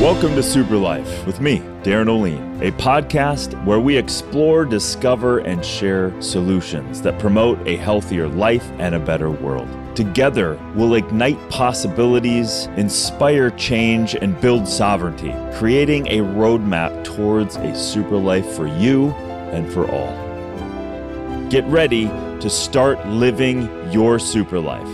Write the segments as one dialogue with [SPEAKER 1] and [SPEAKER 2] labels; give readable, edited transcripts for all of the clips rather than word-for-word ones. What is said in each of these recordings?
[SPEAKER 1] Welcome to Super Life with me, Darren Oline, a podcast where we explore, discover, and share solutions that promote a healthier life and a better world. Together, we'll ignite possibilities, inspire change, and build sovereignty, creating a roadmap towards a super life for you and for all. Get ready to start living your super life.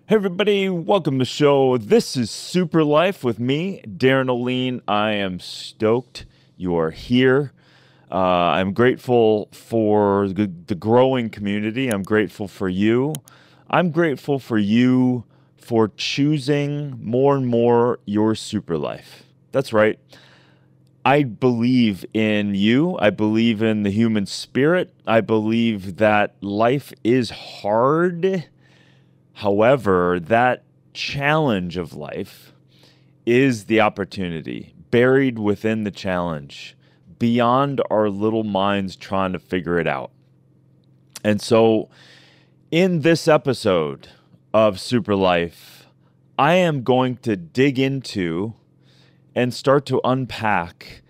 [SPEAKER 1] Hey everybody, welcome to the show. This is Super Life with me, Darren Oline. I am stoked you are here. I'm grateful for the growing community. I'm grateful for you. I'm grateful for you for choosing more and more your super life. That's right. I believe in you. I believe in the human spirit. I believe that life is hard. However, that challenge of life is the opportunity buried within the challenge, beyond our little minds trying to figure it out. And so in this episode of Super Life, I am going to dig into and start to unpack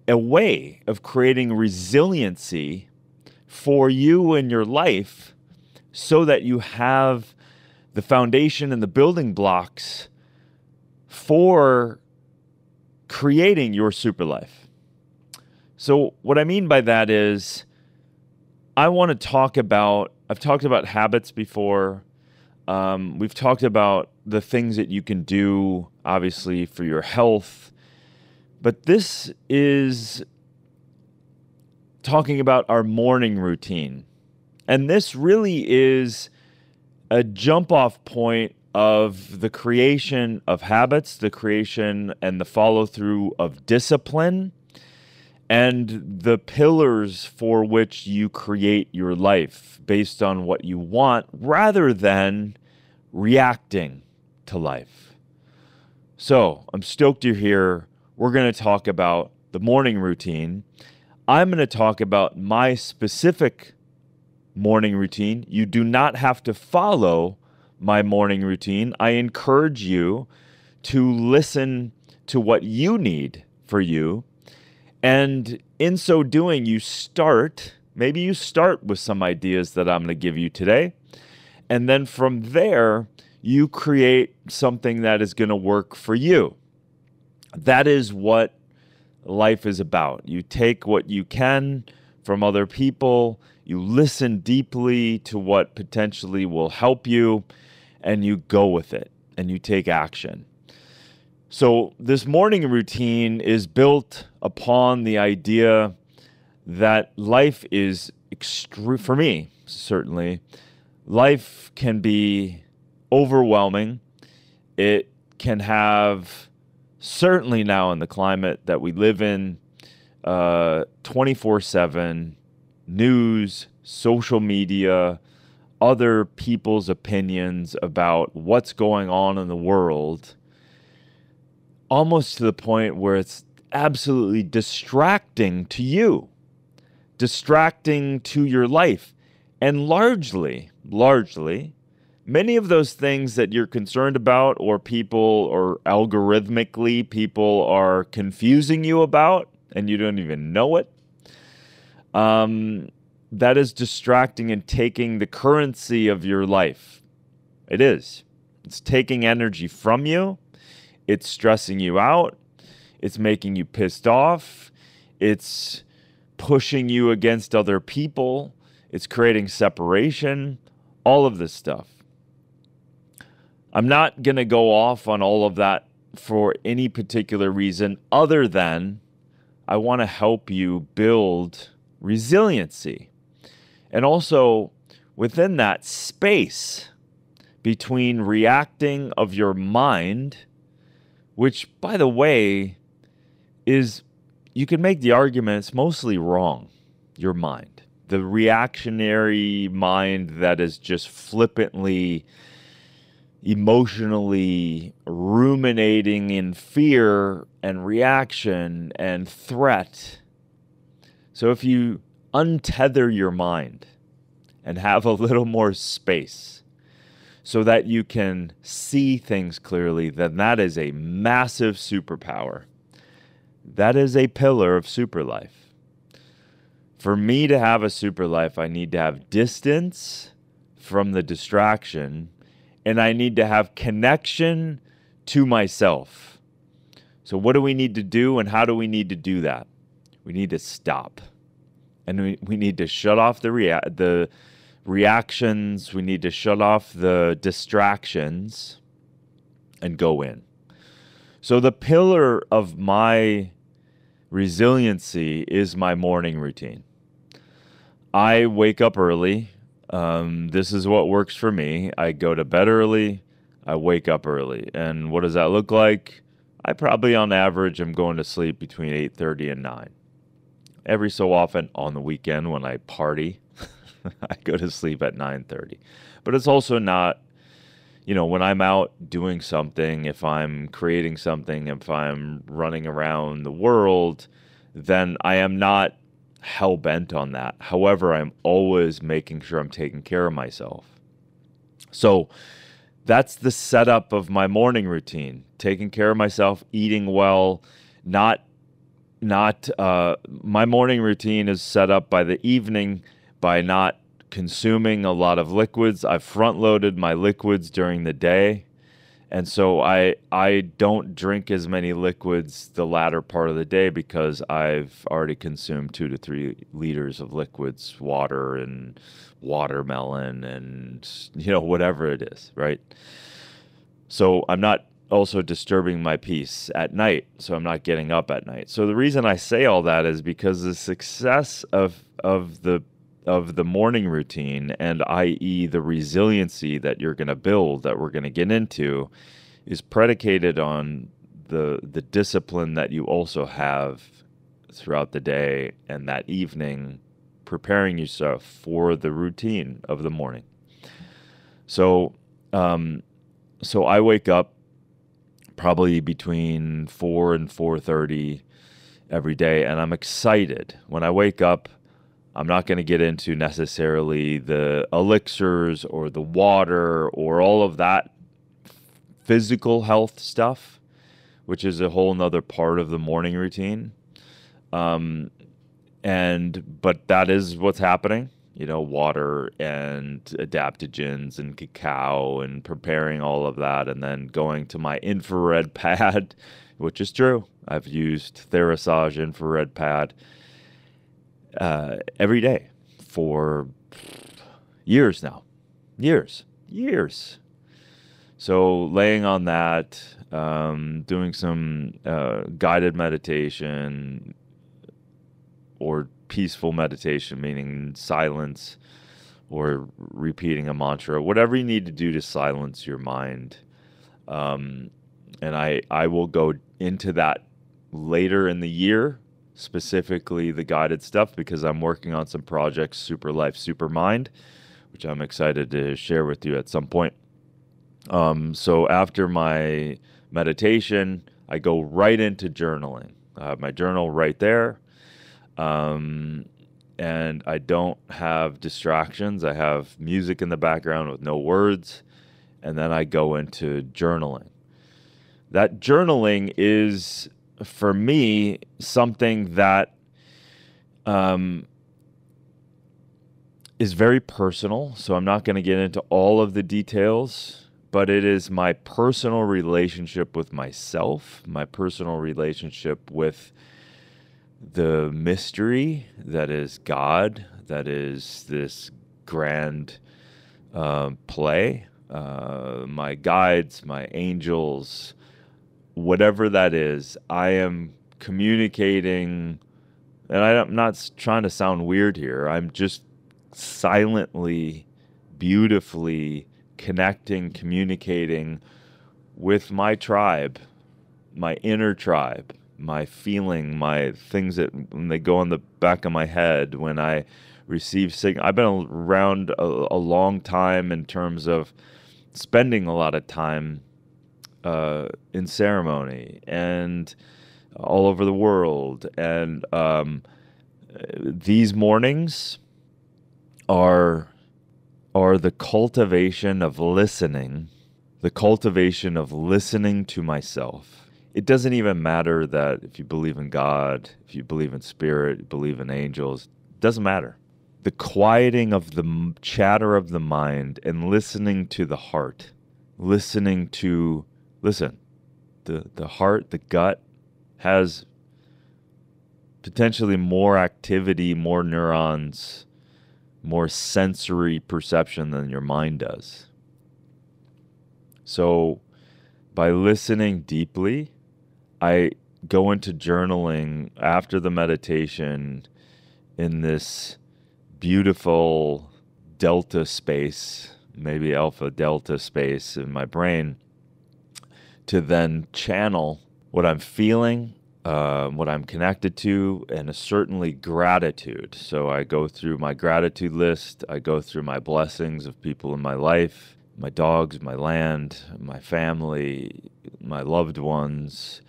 [SPEAKER 1] a way of creating resiliency for you in your life so that you have the foundation and the building blocks for creating your super life. So what I mean by that is I've talked about habits before. We've talked about the things that you can do, obviously, for your health. But this is talking about our morning routine. And this really is a jump-off point of the creation of habits, the creation and the follow-through of discipline, and the pillars for which you create your life based on what you want rather than reacting to life. So I'm stoked you're here. We're going to talk about the morning routine. I'm going to talk about my specific morning routine. You do not have to follow my morning routine. I encourage you to listen to what you need for you. And in so doing, maybe you start with some ideas that I'm going to give you today. And then from there, you create something that is going to work for you. That is what life is about. You take what you can from other people, you listen deeply to what potentially will help you, and you go with it, and you take action. So this morning routine is built upon the idea that life is for me, certainly, life can be overwhelming. It can have, certainly now in the climate that we live in, 24/7 news, social media, other people's opinions about what's going on in the world, almost to the point where it's absolutely distracting to you, distracting to your life. And largely, many of those things that you're concerned about or algorithmically people are confusing you about and you don't even know it, that is distracting and taking the currency of your life. It is. It's taking energy from you. It's stressing you out. It's making you pissed off. It's pushing you against other people. It's creating separation. All of this stuff. I'm not going to go off on all of that for any particular reason other than I want to help you build resiliency. And also within that space between reacting of your mind, which, by the way, is, you can make the argument it's mostly wrong, your mind. The reactionary mind that is just flippantly, emotionally ruminating in fear and reaction and threat. So if you untether your mind and have a little more space so that you can see things clearly, then that is a massive superpower. That is a pillar of super life. For me to have a super life, I need to have distance from the distraction, and I need to have connection to myself. So what do we need to do, and how do we need to do that? We need to stop. And we need to shut off the reactions. We need to shut off the distractions and go in. So the pillar of my resiliency is my morning routine. I wake up early. This is what works for me. I go to bed early. I wake up early. And what does that look like? I probably, on average, am going to sleep between 8:30 and 9. Every so often on the weekend when I party, I go to sleep at 9:30. But it's also not, when I'm out doing something, if I'm creating something, if I'm running around the world, then I am not hell-bent on that. However, I'm always making sure I'm taking care of myself. So that's the setup of my morning routine: taking care of myself, eating well. Not My morning routine is set up by the evening by not consuming a lot of liquids. I've front-loaded my liquids during the day, and so I don't drink as many liquids the latter part of the day because I've already consumed 2 to 3 liters of liquids, water and watermelon and whatever it is, right? So I'm not also disturbing my peace at night, so I'm not getting up at night. So the reason I say all that is because the success of the morning routine, and i.e. the resiliency that you're going to build, that we're going to get into, is predicated on the discipline that you also have throughout the day and that evening, preparing yourself for the routine of the morning. So I wake up probably between 4 and 4:30 every day, and I'm excited. When I wake up, I'm not going to get into necessarily the elixirs or the water or all of that physical health stuff, which is a whole nother part of the morning routine. But that is what's happening. Water and adaptogens and cacao and preparing all of that, and then going to my infrared pad, which is true. I've used Therasage infrared pad every day for years now. Years. So laying on that, doing some guided meditation or peaceful meditation, meaning silence, or repeating a mantra, whatever you need to do to silence your mind. And I will go into that later in the year, specifically the guided stuff, because I'm working on some projects, Super Life, Super Mind, which I'm excited to share with you at some point. So after my meditation, I go right into journaling. I have my journal right there. And I don't have distractions. I have music in the background with no words. And then I go into journaling. That journaling is, for me, something that is very personal. So I'm not going to get into all of the details, but it is my personal relationship with myself, my personal relationship with the mystery that is God, that is this grand play, my guides, my angels, whatever that is. I am communicating, and I'm not trying to sound weird here. I'm just silently, beautifully communicating with my tribe, my inner tribe, my feeling, my things that when they go on the back of my head, when I receive signal. I've been around a long time in terms of spending a lot of time in ceremony and all over the world. And these mornings are are the cultivation of listening to myself. It doesn't even matter that if you believe in God, if you believe in spirit, believe in angels, it doesn't matter. The quieting of the chatter of the mind and listening to the heart, listen, the heart, the gut has potentially more activity, more neurons, more sensory perception than your mind does. So by listening deeply, I go into journaling after the meditation in this beautiful delta space, maybe alpha delta space in my brain, to then channel what I'm feeling, what I'm connected to, and certainly gratitude. So I go through my gratitude list. I go through my blessings of people in my life, my dogs, my land, my family, my loved ones.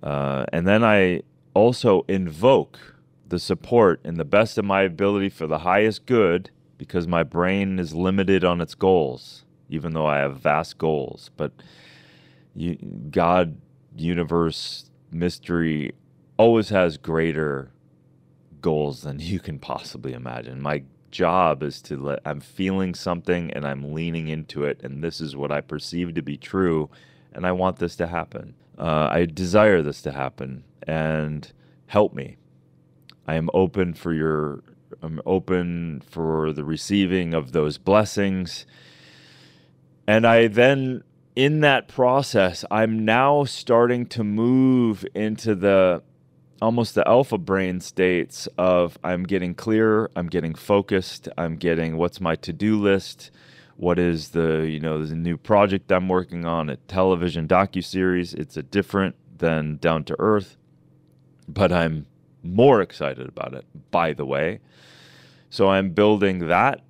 [SPEAKER 1] And then I also invoke the support in the best of my ability for the highest good, because my brain is limited on its goals, even though I have vast goals. But God, universe, mystery always has greater goals than you can possibly imagine. My job is I'm feeling something and I'm leaning into it, and this is what I perceive to be true, and I want this to happen. I desire this to happen, and help me. I'm open for the receiving of those blessings. And I then, in that process, I'm now starting to move into almost the alpha brain states of I'm getting clear, I'm getting focused, I'm getting what's my to-do list, what is the new project I'm working on, a television docuseries. It's a different than Down to Earth, but I'm more excited about it, by the way. So I'm building that.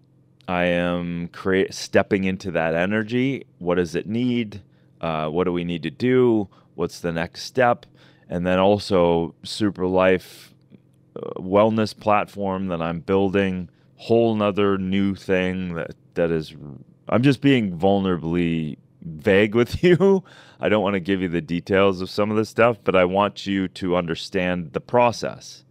[SPEAKER 1] I am stepping into that energy. What does it need? What do we need to do? What's the next step? And then also Super Life wellness platform that I'm building, whole nother new thing that is, I'm just being vulnerably vague with you. I don't want to give you the details of some of this stuff, but I want you to understand the process.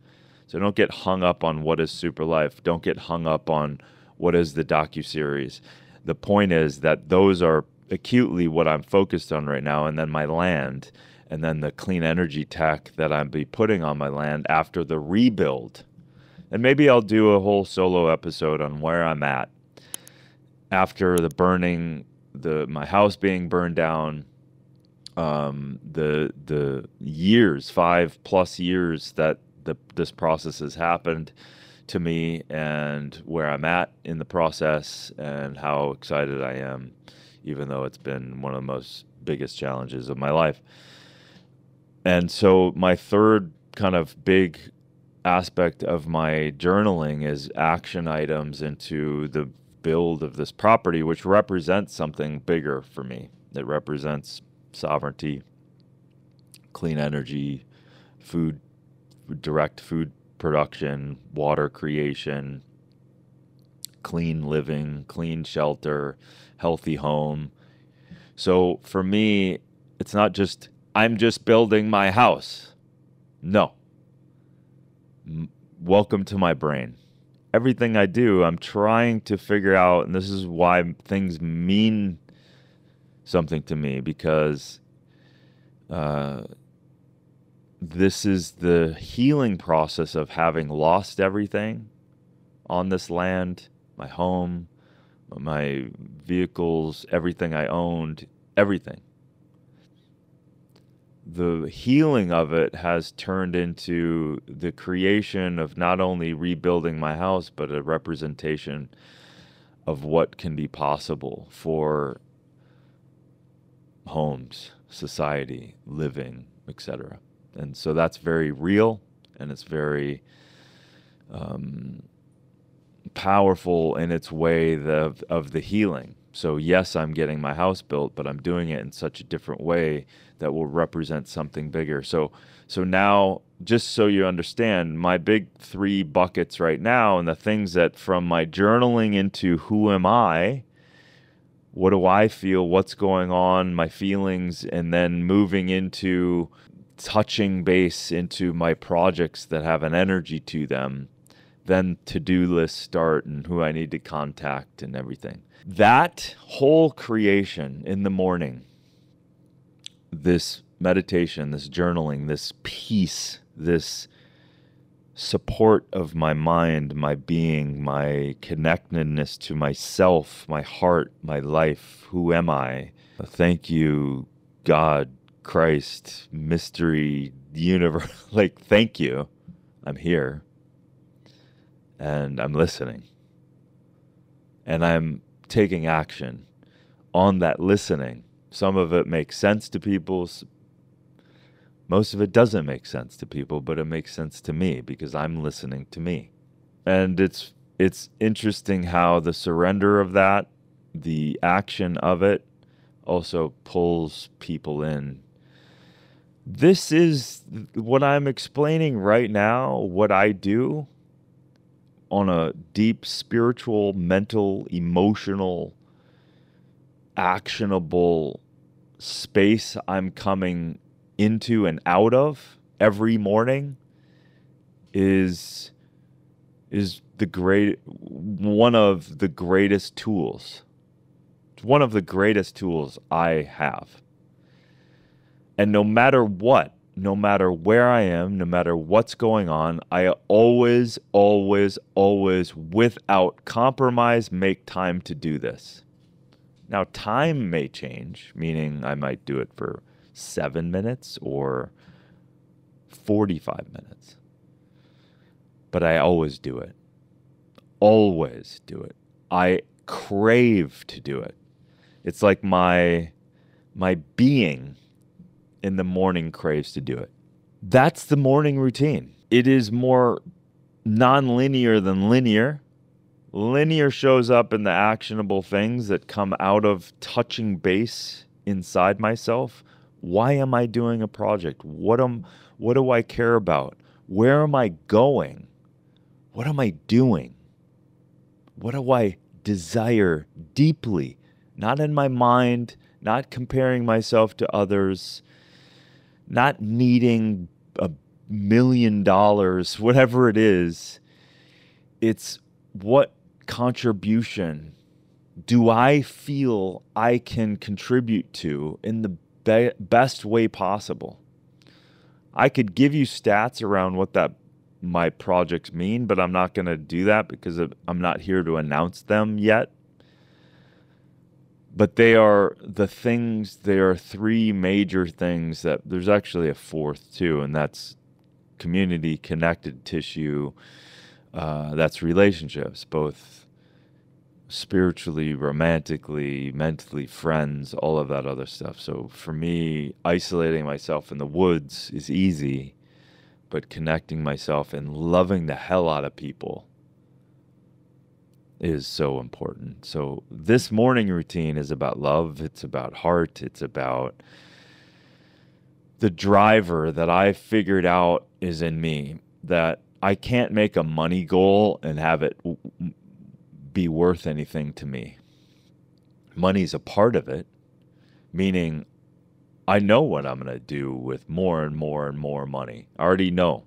[SPEAKER 1] So don't get hung up on what is Super Life. Don't get hung up on what is the docuseries. The point is that those are acutely what I'm focused on right now, and then my land, and then the clean energy tech that I'll be putting on my land after the rebuild. And maybe I'll do a whole solo episode on where I'm at after the burning, my house being burned down, the years, 5+ years that this process has happened to me, and where I'm at in the process, and how excited I am, even though it's been one of the most biggest challenges of my life. And so my third kind of big aspect of my journaling is action items into the build of this property, which represents something bigger for me. It represents sovereignty, clean energy, food, direct food production, water creation, clean living, clean shelter, healthy home. So for me, it's not just, I'm just building my house. No. Welcome to my brain. Everything I do, I'm trying to figure out, and this is why things mean something to me, because this is the healing process of having lost everything on this land, my home, my vehicles, everything I owned, everything. The healing of it has turned into the creation of not only rebuilding my house, but a representation of what can be possible for homes, society, living, etc. And so that's very real, and it's very powerful in its way of the healing. So yes, I'm getting my house built, but I'm doing it in such a different way that will represent something bigger. So now just so you understand, my big three buckets right now, and the things that from my journaling into who am I, what do I feel, what's going on, my feelings, and then moving into touching base into my projects that have an energy to them, then to-do list start and who I need to contact and everything. That whole creation in the morning, this meditation, this journaling, this peace, this support of my mind, my being, my connectedness to myself, my heart, my life, who am I? Thank you, God, Christ, mystery, universe. Like, thank you. I'm here. And I'm listening. And I'm taking action on that listening. Some of it makes sense to people. Most of it doesn't make sense to people, but it makes sense to me because I'm listening to me. And it's interesting how the surrender of that, the action of it, also pulls people in. This is what I'm explaining right now, what I do on a deep spiritual, mental, emotional, actionable space I'm coming into and out of every morning is one of the greatest tools. It's one of the greatest tools I have. And no matter what, no matter where I am, no matter what's going on, I always, always, always, without compromise, make time to do this. Now, time may change, meaning I might do it for 7 minutes or 45 minutes. But I always do it. Always do it. I crave to do it. It's like my being in the morning craves to do it. That's the morning routine. It is more non-linear than linear. Linear shows up in the actionable things that come out of touching base inside myself. Why am I doing a project? What do I care about? Where am I going? What am I doing? What do I desire deeply? Not in my mind, not comparing myself to others, not needing $1 million, whatever it is. It's what contribution do I feel I can contribute to in the best way possible? I could give you stats around what my projects mean, but I'm not going to do that because I'm not here to announce them yet. But they are the things, there are three major things that there's actually a fourth too, and that's community, connected tissue, that's relationships, both spiritually, romantically, mentally, friends, all of that other stuff. So for me, isolating myself in the woods is easy, but connecting myself and loving the hell out of people is so important. So this morning routine is about love. It's about heart. It's about the driver that I figured out is in me, that I can't make a money goal and have it be worth anything to me. Money's a part of it, meaning I know what I'm going to do with more and more and more money. I already know.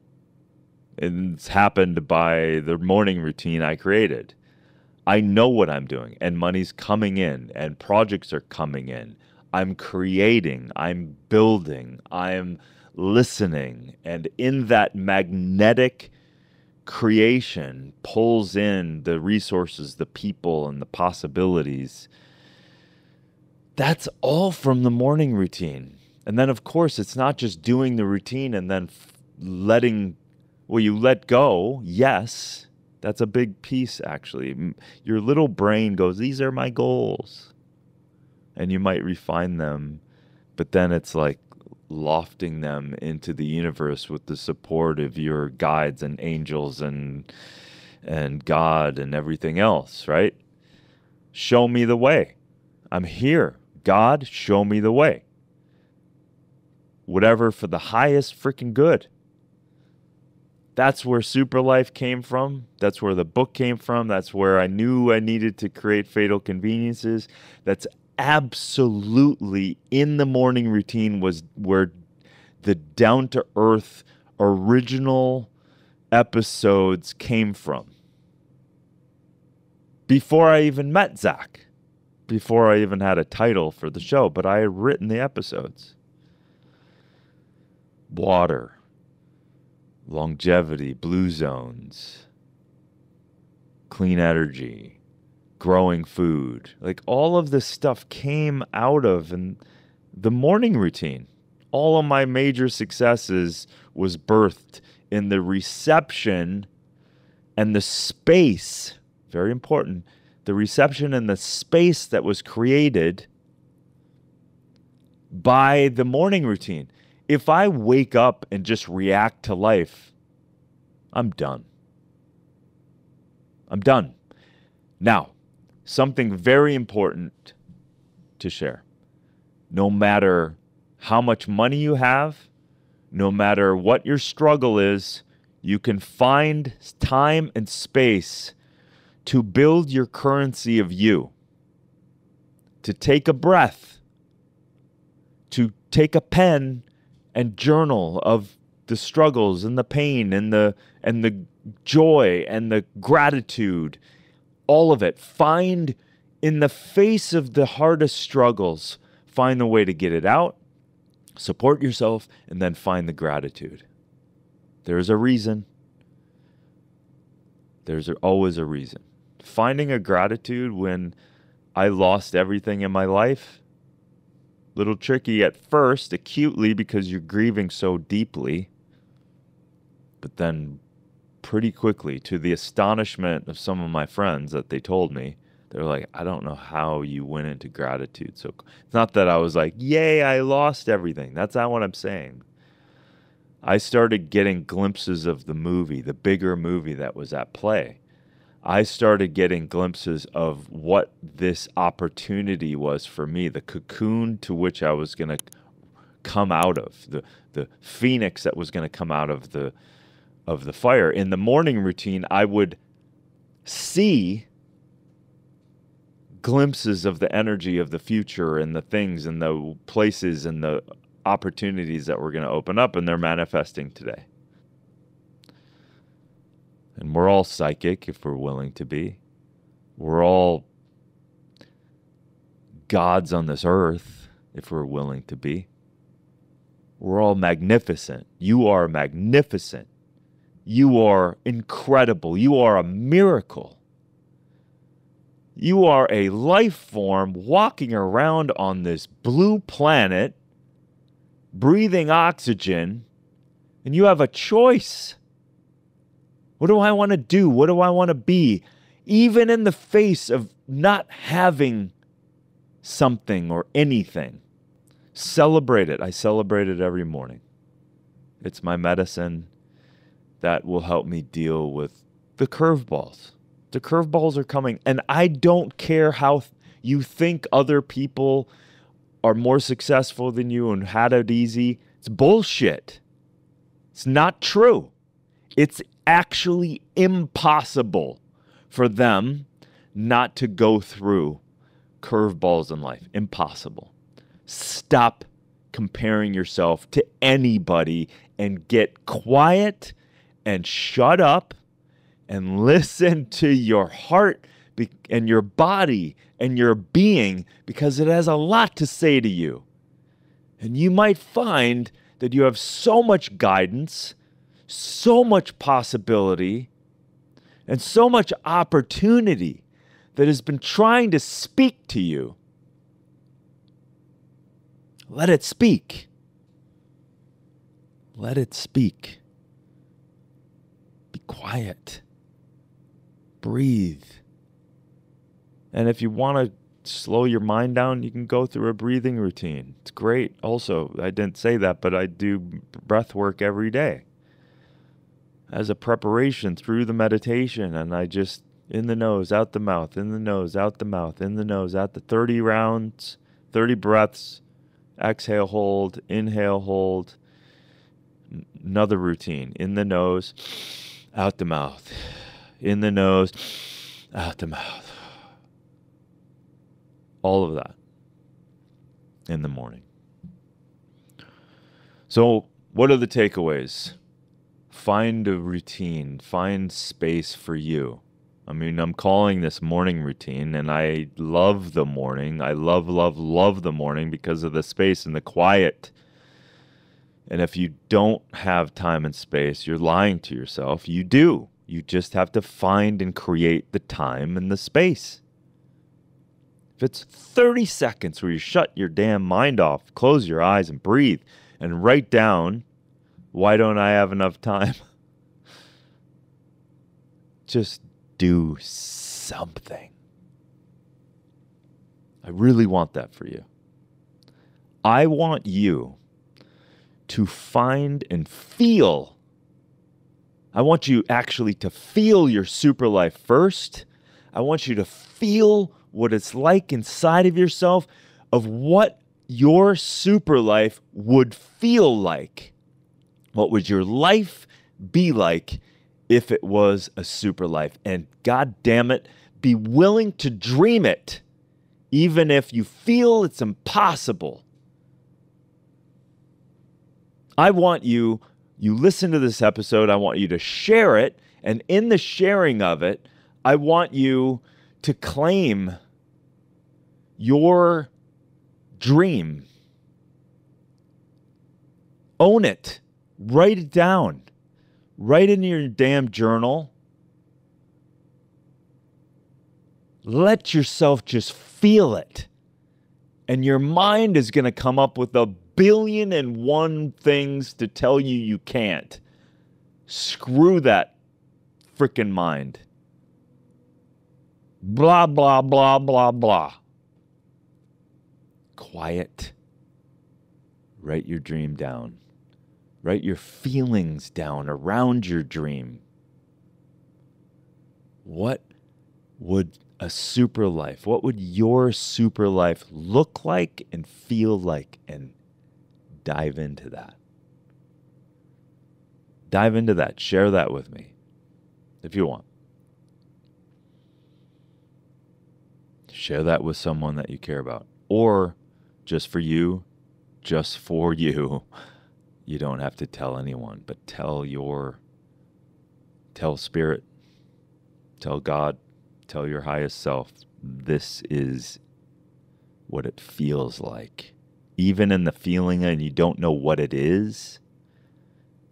[SPEAKER 1] And it's happened by the morning routine I created. I know what I'm doing, and money's coming in, and projects are coming in. I'm creating, I'm building, I'm listening, and in that magnetic creation pulls in the resources, the people, and the possibilities. That's all from the morning routine. And then, of course, it's not just doing the routine and then you let go, yes. That's a big piece, actually. Your little brain goes, these are my goals. And you might refine them, but then it's like lofting them into the universe with the support of your guides and angels and God and everything else, right? Show me the way. I'm here. God, show me the way. Whatever for the highest freaking good. That's where Super Life came from. That's where the book came from. That's where I knew I needed to create Fatal Conveniences. That's absolutely in the morning routine was where the down-to-earth original episodes came from. Before I even met Zach, before I even had a title for the show, but I had written the episodes. Water, longevity, blue zones, clean energy, growing food. Like all of this stuff came out of the morning routine. All of my major successes was birthed in the reception and the space, very important, the reception and the space that was created by the morning routine. If I wake up and just react to life, I'm done. I'm done. Now, something very important to share. No matter how much money you have, no matter what your struggle is, you can find time and space to build your currency of you, to take a breath, to take a pen and journal of the struggles and the pain and the joy and the gratitude, all of it. Find in the face of the hardest struggles, find the way to get it out, support yourself, and then find the gratitude. There's a reason. There's always a reason. Finding a gratitude when I lost everything in my life, little tricky at first, acutely, because you're grieving so deeply, but then pretty quickly, to the astonishment of some of my friends that they told me, they're like, I don't know how you went into gratitude. So it's not that I was like, yay, I lost everything. That's not what I'm saying. I started getting glimpses of the movie, the bigger movie that was at play. I started getting glimpses of what this opportunity was for me, the cocoon to which I was going to come out of, the phoenix that was going to come out of the fire. In the morning routine, I would see glimpses of the energy of the future and the things and the places and the opportunities that were going to open up, and they're manifesting today. And we're all psychic if we're willing to be. We're all gods on this earth if we're willing to be. We're all magnificent. You are magnificent. You are incredible. You are a miracle. You are a life form walking around on this blue planet, breathing oxygen, and you have a choice. What do I want to do? What do I want to be? Even in the face of not having something or anything. Celebrate it. I celebrate it every morning. It's my medicine that will help me deal with the curveballs. The curveballs are coming, and I don't care how you think other people are more successful than you and had it easy. It's bullshit. It's not true. It's actually impossible for them not to go through curveballs in life. Impossible. Stop comparing yourself to anybody and get quiet and shut up and listen to your heart and your body and your being, because it has a lot to say to you. And you might find that you have so much guidance, so much possibility, and so much opportunity that has been trying to speak to you. Let it speak. Let it speak. Be quiet. Breathe. And if you want to slow your mind down, you can go through a breathing routine. It's great. Also, I didn't say that, but I do breath work every day as a preparation through the meditation. And I just, in the nose, out the mouth, in the nose, out the mouth, in the nose, out the 30 rounds, 30 breaths, exhale, hold, inhale, hold. Another routine. In the nose, out the mouth. In the nose, out the mouth. All of that in the morning. So, what are the takeaways? Find a routine. Find space for you. I mean, I'm calling this morning routine, and I love the morning. I love, love, love the morning because of the space and the quiet. And if you don't have time and space, you're lying to yourself. You do. You just have to find and create the time and the space. If it's 30 seconds where you shut your damn mind off, close your eyes and breathe and write down, why don't I have enough time? Just do something. I really want that for you. I want you to find and feel. I want you actually to feel your super life first. I want you to feel what it's like inside of yourself of what your super life would feel like. What would your life be like if it was a super life? And God damn it, be willing to dream it, even if you feel it's impossible. I want you listen to this episode, I want you to share it, and in the sharing of it, I want you to claim your dream. Own it. Write it down. Write it in your damn journal. Let yourself just feel it. And your mind is going to come up with 1,000,000,001 things to tell you you can't. Screw that frickin' mind. Blah, blah, blah, blah, blah. Quiet. Write your dream down. Write your feelings down around your dream. What would a super life, what would your super life look like and feel like? And dive into that. Dive into that. Share that with me if you want. Share that with someone that you care about. Or just for you, just for you. You don't have to tell anyone, but tell Spirit, tell God, tell your highest self, this is what it feels like. Even in the feeling and you don't know what it is,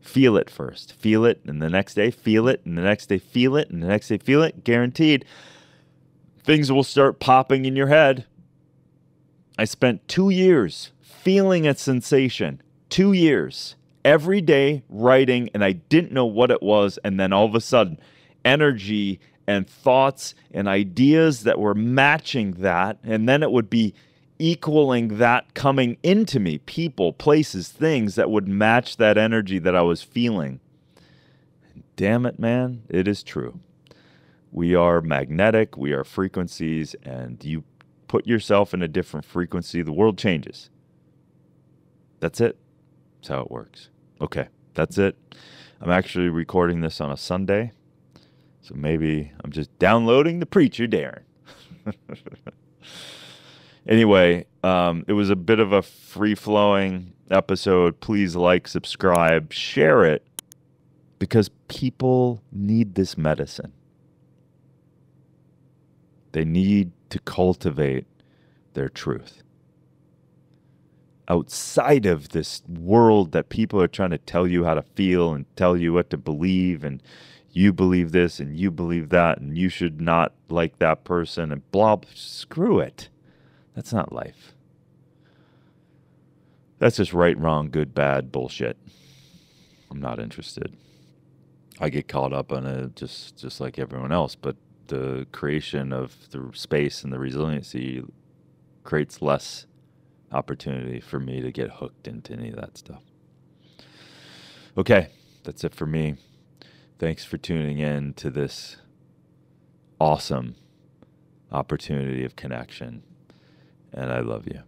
[SPEAKER 1] feel it first. Feel it, and the next day feel it, and the next day feel it, and the next day feel it. Guaranteed, things will start popping in your head. I spent 2 years feeling a sensation. 2 years. Every day writing, and I didn't know what it was, and then all of a sudden, energy and thoughts and ideas that were matching that, and then it would be equaling that coming into me, people, places, things that would match that energy that I was feeling. Damn it, man, it is true. We are magnetic, we are frequencies, and you put yourself in a different frequency, the world changes. That's it. That's how it works. Okay, that's it. I'm actually recording this on a Sunday, so maybe I'm just downloading the Preacher Darren. Anyway, it was a bit of a free-flowing episode. Please like, subscribe, share it, because people need this medicine. They need to cultivate their truth. Outside of this world that people are trying to tell you how to feel and tell you what to believe, and you believe this and you believe that, and you should not like that person, and blah, screw it. That's not life. That's just right, wrong, good, bad bullshit. I'm not interested. I get caught up on it just like everyone else, but the creation of the space and the resiliency creates less opportunity for me to get hooked into any of that stuff. Okay, that's it for me. Thanks for tuning in to this awesome opportunity of connection, and I love you.